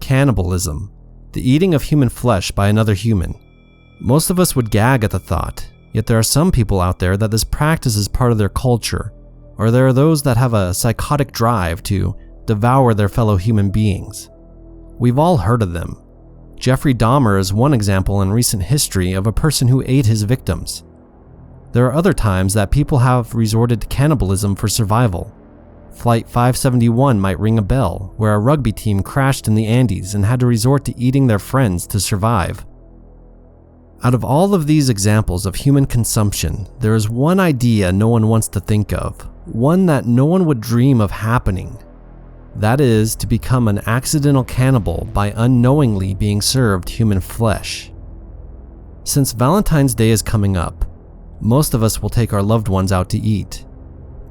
Cannibalism, the eating of human flesh by another human. Most of us would gag at the thought, yet there are some people out there that this practice is part of their culture, or there are those that have a psychotic drive to devour their fellow human beings. We've all heard of them. Jeffrey Dahmer is one example in recent history of a person who ate his victims. There are other times that people have resorted to cannibalism for survival. Flight 571 might ring a bell, where a rugby team crashed in the Andes and had to resort to eating their friends to survive. Out of all of these examples of human consumption, there is one idea no one wants to think of, one that no one would dream of happening. That is, to become an accidental cannibal by unknowingly being served human flesh. Since Valentine's Day is coming up, most of us will take our loved ones out to eat.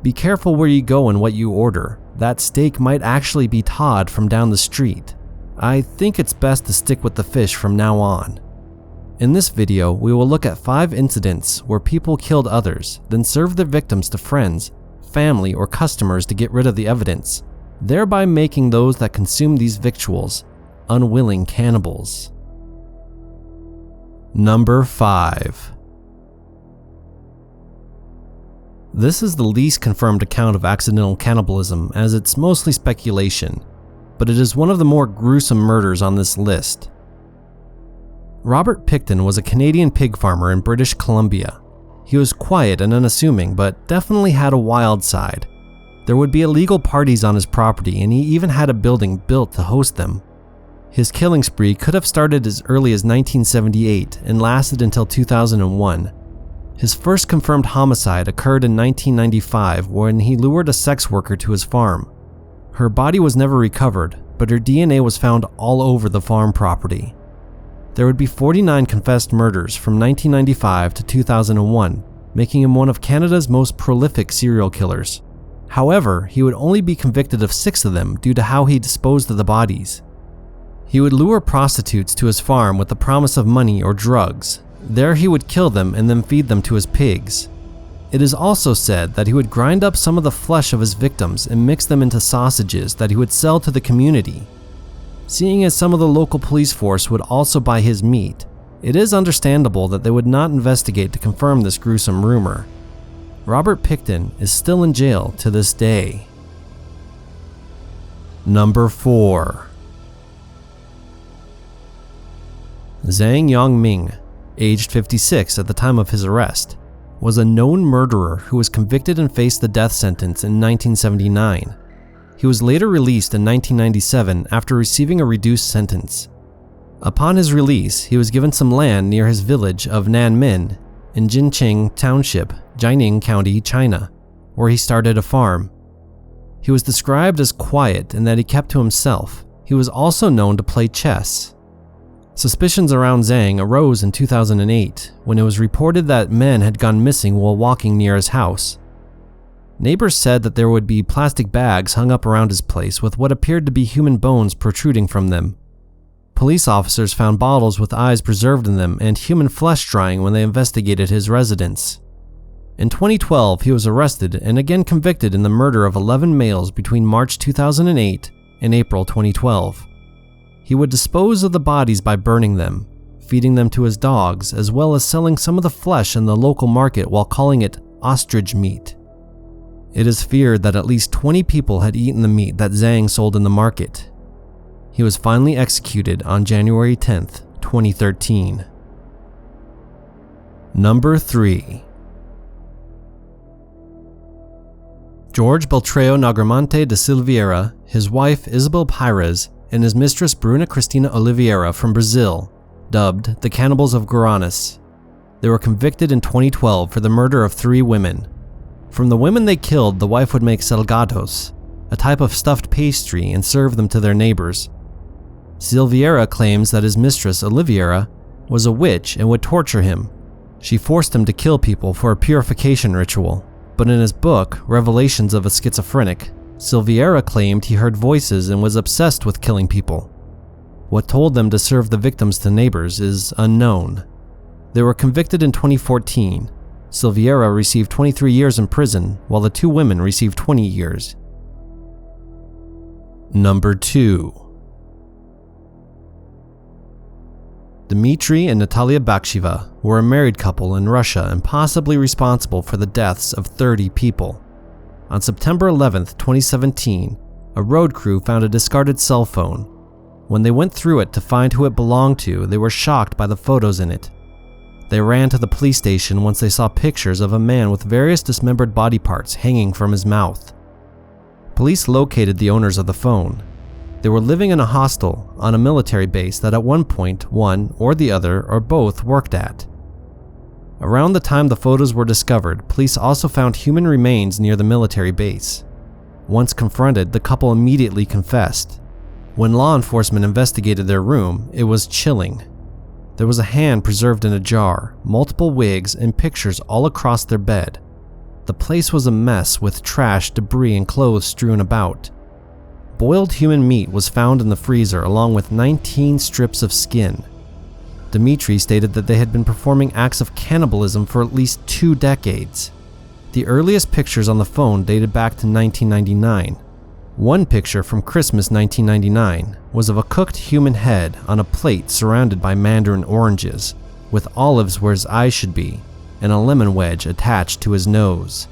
Be careful where you go and what you order. That steak might actually be Todd from down the street. I think it's best to stick with the fish from now on. In this video, we will look at 5 incidents where people killed others, then served their victims to friends, family, or customers to get rid of the evidence, thereby making those that consume these victuals unwilling cannibals. Number 5. This is the least confirmed account of accidental cannibalism, as it's mostly speculation, but it is one of the more gruesome murders on this list. Robert Picton was a Canadian pig farmer in British Columbia. He was quiet and unassuming, but definitely had a wild side. There would be illegal parties on his property, and he even had a building built to host them. His killing spree could have started as early as 1978 and lasted until 2001. His first confirmed homicide occurred in 1995 when he lured a sex worker to his farm. Her body was never recovered, but her DNA was found all over the farm property. There would be 49 confessed murders from 1995 to 2001, making him one of Canada's most prolific serial killers. However, he would only be convicted of 6 of them due to how he disposed of the bodies. He would lure prostitutes to his farm with the promise of money or drugs. There he would kill them and then feed them to his pigs. It is also said that he would grind up some of the flesh of his victims and mix them into sausages that he would sell to the community. Seeing as some of the local police force would also buy his meat, it is understandable that they would not investigate to confirm this gruesome rumor. Robert Picton is still in jail to this day. Number 4. Zhang Yongming, aged 56 at the time of his arrest, was a known murderer who was convicted and faced the death sentence in 1979. He was later released in 1997 after receiving a reduced sentence. Upon his release, he was given some land near his village of Nanmin in Jinqing Township, Jining County, China, where he started a farm. He was described as quiet and that he kept to himself. He was also known to play chess. Suspicions around Zhang arose in 2008 when it was reported that men had gone missing while walking near his house. Neighbors said that there would be plastic bags hung up around his place with what appeared to be human bones protruding from them. Police officers found bottles with eyes preserved in them and human flesh drying when they investigated his residence. In 2012, he was arrested and again convicted in the murder of 11 males between March 2008 and April 2012. He would dispose of the bodies by burning them, feeding them to his dogs, as well as selling some of the flesh in the local market while calling it ostrich meat. It is feared that at least 20 people had eaten the meat that Zhang sold in the market. He was finally executed on January 10, 2013. Number 3. George Beltrao Nagramonte de Silveira, his wife Isabel Pires, and his mistress Bruna Cristina Oliveira from Brazil, dubbed the Cannibals of Guaranas. They were convicted in 2012 for the murder of 3 women. From the women they killed, the wife would make salgados, a type of stuffed pastry, and serve them to their neighbors. Silveira claims that his mistress Oliveira was a witch and would torture him. She forced him to kill people for a purification ritual, but in his book, Revelations of a Schizophrenic, Silveira claimed he heard voices and was obsessed with killing people. What told them to serve the victims to neighbors is unknown. They were convicted in 2014. Silveira received 23 years in prison, while the 2 women received 20 years. Number 2. Dmitry and Natalia Baksheva were a married couple in Russia and possibly responsible for the deaths of 30 people. On September 11, 2017, a road crew found a discarded cell phone. When they went through it to find who it belonged to, they were shocked by the photos in it. They ran to the police station once they saw pictures of a man with various dismembered body parts hanging from his mouth. Police located the owners of the phone. They were living in a hostel on a military base that at one point one or the other or both worked at. Around the time the photos were discovered, police also found human remains near the military base. Once confronted, the couple immediately confessed. When law enforcement investigated their room, it was chilling. There was a hand preserved in a jar, multiple wigs, and pictures all across their bed. The place was a mess with trash, debris, and clothes strewn about. Boiled human meat was found in the freezer along with 19 strips of skin. Dmitry stated that they had been performing acts of cannibalism for at least 2 decades. The earliest pictures on the phone dated back to 1999. One picture from Christmas 1999 was of a cooked human head on a plate surrounded by mandarin oranges, with olives where his eyes should be, and a lemon wedge attached to his nose.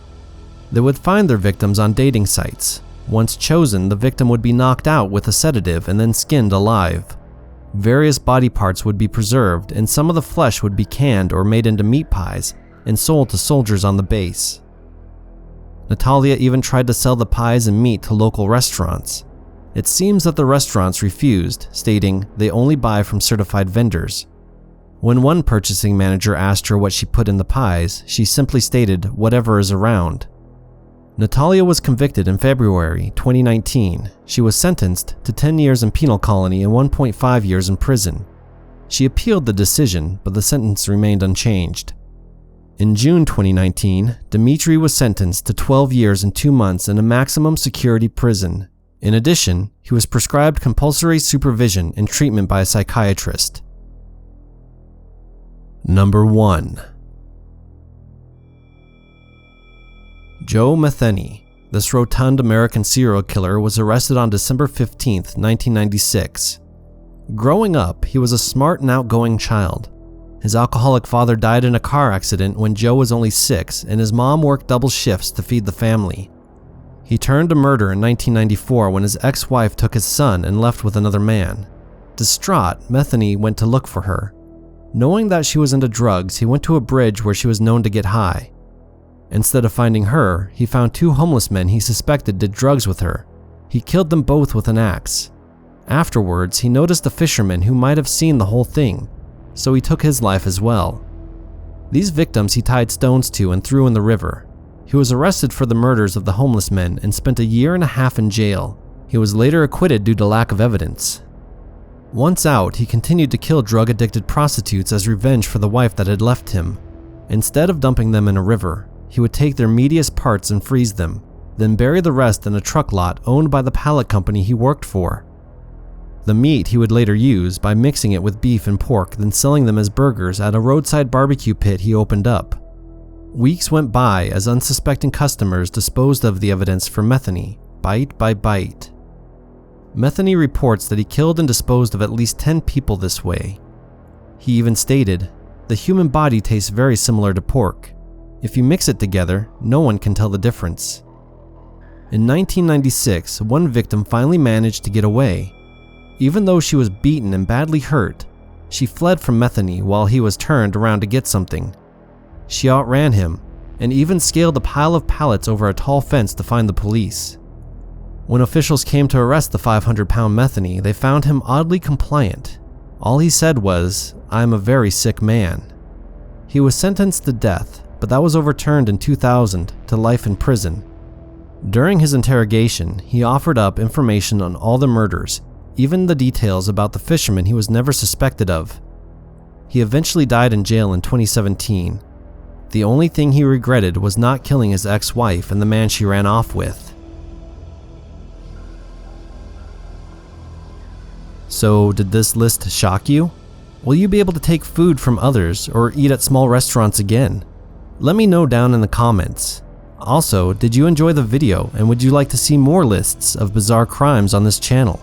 They would find their victims on dating sites. Once chosen, the victim would be knocked out with a sedative and then skinned alive. Various body parts would be preserved, and some of the flesh would be canned or made into meat pies and sold to soldiers on the base. Natalia even tried to sell the pies and meat to local restaurants. It seems that the restaurants refused, stating they only buy from certified vendors. When one purchasing manager asked her what she put in the pies, she simply stated, "Whatever is around." Natalia was convicted in February 2019. She was sentenced to 10 years in penal colony and 1.5 years in prison. She appealed the decision, but the sentence remained unchanged. In June 2019, Dmitry was sentenced to 12 years and 2 months in a maximum security prison. In addition, he was prescribed compulsory supervision and treatment by a psychiatrist. Number 1. Joe Metheny. This rotund American serial killer was arrested on December 15, 1996. Growing up, he was a smart and outgoing child. His alcoholic father died in a car accident when Joe was only 6, and his mom worked double shifts to feed the family. He turned to murder in 1994 when his ex-wife took his son and left with another man. Distraught, Metheny went to look for her. Knowing that she was into drugs, he went to a bridge where she was known to get high. Instead of finding her, he found 2 homeless men he suspected did drugs with her. He killed them both with an axe. Afterwards, he noticed a fisherman who might have seen the whole thing, so he took his life as well. These victims he tied stones to and threw in the river. He was arrested for the murders of the homeless men and spent a year and a half in jail. He was later acquitted due to lack of evidence. Once out, he continued to kill drug-addicted prostitutes as revenge for the wife that had left him. Instead of dumping them in a river, he would take their meatiest parts and freeze them, then bury the rest in a truck lot owned by the pallet company he worked for. The meat he would later use by mixing it with beef and pork, then selling them as burgers at a roadside barbecue pit he opened up. Weeks went by as unsuspecting customers disposed of the evidence for Metheny, bite by bite. Metheny reports that he killed and disposed of at least 10 people this way. He even stated, "The human body tastes very similar to pork. If you mix it together, no one can tell the difference." In 1996, one victim finally managed to get away. Even though she was beaten and badly hurt, she fled from Metheny while he was turned around to get something. She outran him and even scaled a pile of pallets over a tall fence to find the police. When officials came to arrest the 500-pound Metheny, they found him oddly compliant. All he said was, "I'm a very sick man." He was sentenced to death, but that was overturned in 2000 to life in prison. During his interrogation, he offered up information on all the murders, even the details about the fisherman he was never suspected of. He eventually died in jail in 2017. The only thing he regretted was not killing his ex-wife and the man she ran off with. So, did this list shock you? Will you be able to take food from others or eat at small restaurants again? Let me know down in the comments. Also, did you enjoy the video and would you like to see more lists of bizarre crimes on this channel?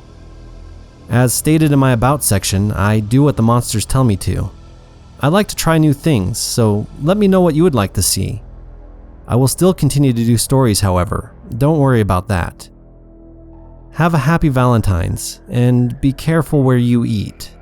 As stated in my About section, I do what the monsters tell me to. I like to try new things, so let me know what you would like to see. I will still continue to do stories, however. Don't worry about that. Have a happy Valentines, and be careful where you eat.